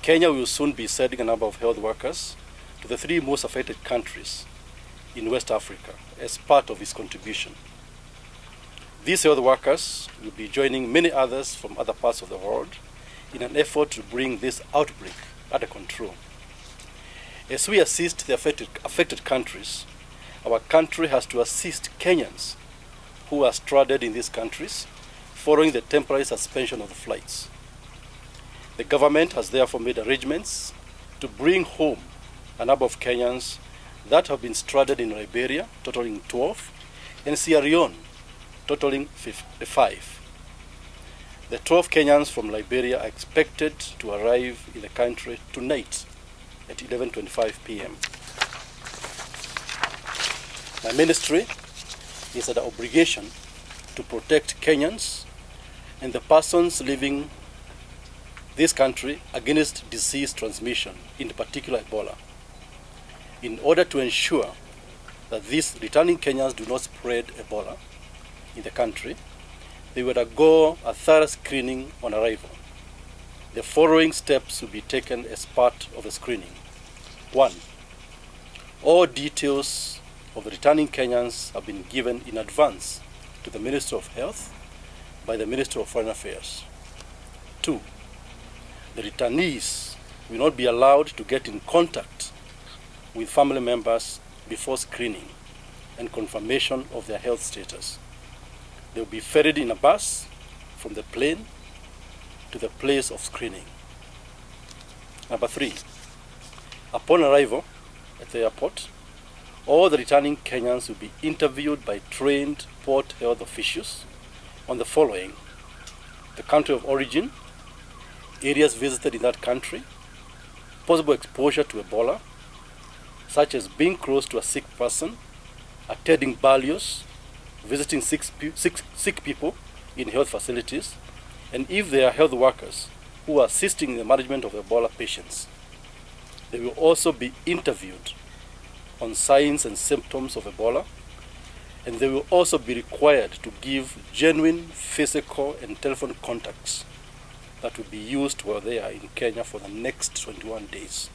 Kenya will soon be sending a number of health workers to the 3 most affected countries in West Africa as part of its contribution. These health workers will be joining many others from other parts of the world in an effort to bring this outbreak under control. As we assist the affected countries, our country has to assist Kenyans who are stranded in these countries following the temporary suspension of the flights. The government has therefore made arrangements to bring home a number of Kenyans that have been stranded in Liberia, totaling 12, and Sierra Leone, totaling 5. The 12 Kenyans from Liberia are expected to arrive in the country tonight at 11:25 p.m. My ministry is under obligation to protect Kenyans and the persons living this country against disease transmission, in particular Ebola. In order to ensure that these returning Kenyans do not spread Ebola in the country, they will undergo a thorough screening on arrival. The following steps will be taken as part of the screening. 1. All details of the returning Kenyans have been given in advance to the Ministry of Health by the Ministry of Foreign Affairs. 2. The returnees will not be allowed to get in contact with family members before screening and confirmation of their health status. They will be ferried in a bus from the plane to the place of screening. Number 3, upon arrival at the airport, all the returning Kenyans will be interviewed by trained port health officials on the following: the country of origin, areas visited in that country, possible exposure to Ebola, such as being close to a sick person, attending burials, visiting sick people in health facilities, and if they are health workers who are assisting in the management of Ebola patients. They will also be interviewed on signs and symptoms of Ebola, and they will also be required to give genuine physical and telephone contacts that will be used while they are in Kenya for the next 21 days.